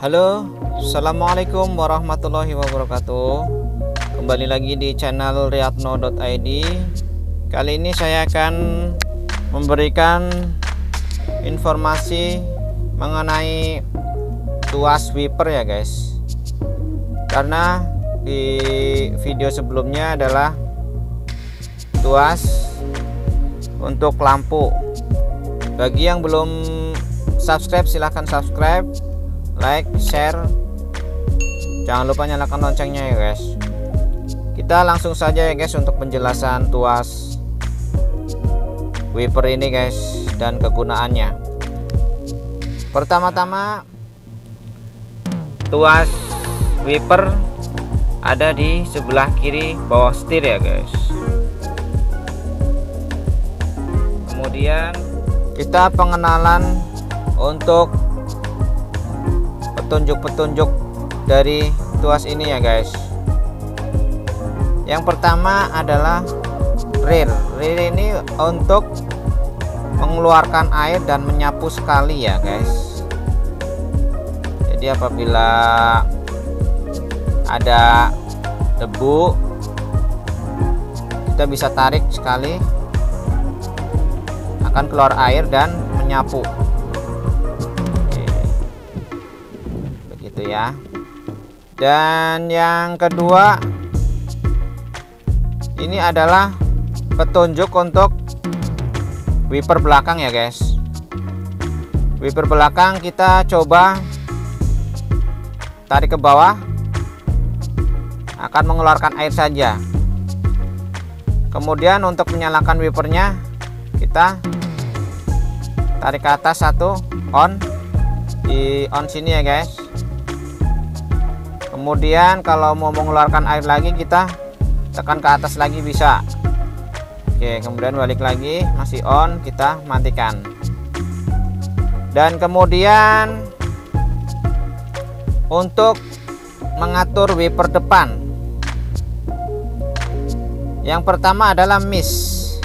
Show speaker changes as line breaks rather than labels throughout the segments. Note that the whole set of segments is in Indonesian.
Halo, assalamualaikum warahmatullahi wabarakatuh. Kembali lagi di channel riyadno.id. Kali ini saya akan memberikan informasi mengenai tuas wiper ya guys. Karena di video sebelumnya adalah tuas untuk lampu. Bagi yang belum subscribe, silahkan subscribe, like, share, jangan lupa nyalakan loncengnya ya guys. Kita langsung saja ya guys untuk penjelasan tuas wiper ini guys dan kegunaannya. Pertama-tama, tuas wiper ada di sebelah kiri bawah setir ya guys. Kemudian kita pengenalan untuk petunjuk-petunjuk dari tuas ini ya guys. Yang pertama adalah rear. Rear ini untuk mengeluarkan air dan menyapu sekali ya guys. Jadi apabila ada debu, kita bisa tarik sekali, akan keluar air dan menyapu. Ya. Dan yang kedua, ini adalah petunjuk untuk wiper belakang ya guys. Wiper belakang kita coba tarik ke bawah, akan mengeluarkan air saja. Kemudian untuk menyalakan wipernya, kita tarik ke atas satu, on, di on sini ya guys. Kemudian kalau mau mengeluarkan air lagi, kita tekan ke atas lagi bisa. Oke, kemudian balik lagi, masih on, kita matikan. Dan kemudian untuk mengatur wiper depan, yang pertama adalah mist.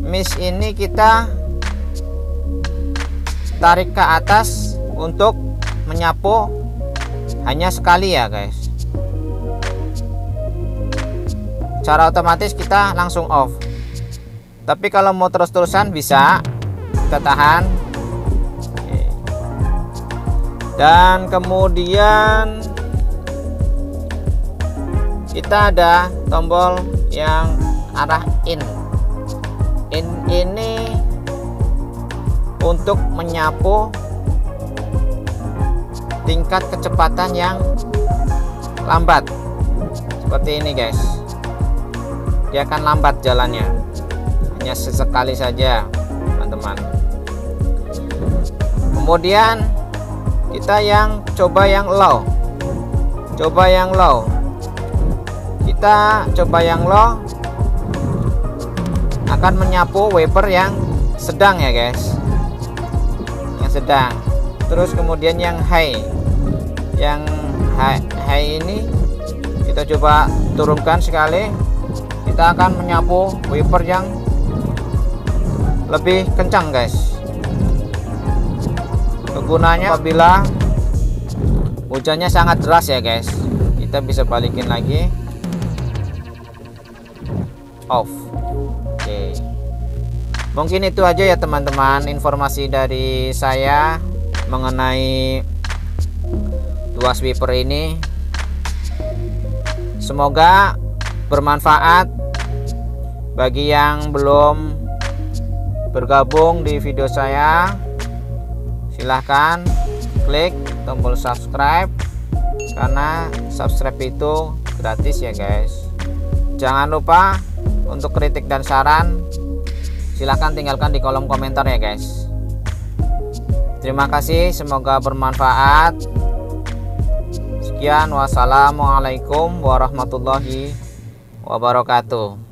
Mist ini kita tarik ke atas untuk menyapu hanya sekali ya guys. Secara otomatis kita langsung off. Tapi kalau mau terus-terusan bisa, kita tahan. Oke. Dan kemudian kita ada tombol yang arah in. In ini untuk menyapu tingkat kecepatan yang lambat, seperti ini guys. Dia akan lambat jalannya, hanya sesekali saja teman-teman. Kemudian kita coba yang low. Kita coba yang low, akan menyapu wiper yang sedang ya guys, yang sedang. Terus kemudian yang high, ini kita coba turunkan sekali, kita akan menyapu wiper yang lebih kencang guys. Kegunaannya apabila hujannya sangat deras ya guys, kita bisa balikin lagi, off. Oke, mungkin itu aja ya teman-teman informasi dari saya mengenai tuas wiper ini. Semoga bermanfaat bagi yang belum bergabung di video saya. Silahkan klik tombol subscribe, karena subscribe itu gratis ya guys. Jangan lupa untuk kritik dan saran, silahkan tinggalkan di kolom komentar ya guys. Terima kasih, semoga bermanfaat. Sekian, wassalamualaikum warahmatullahi wabarakatuh.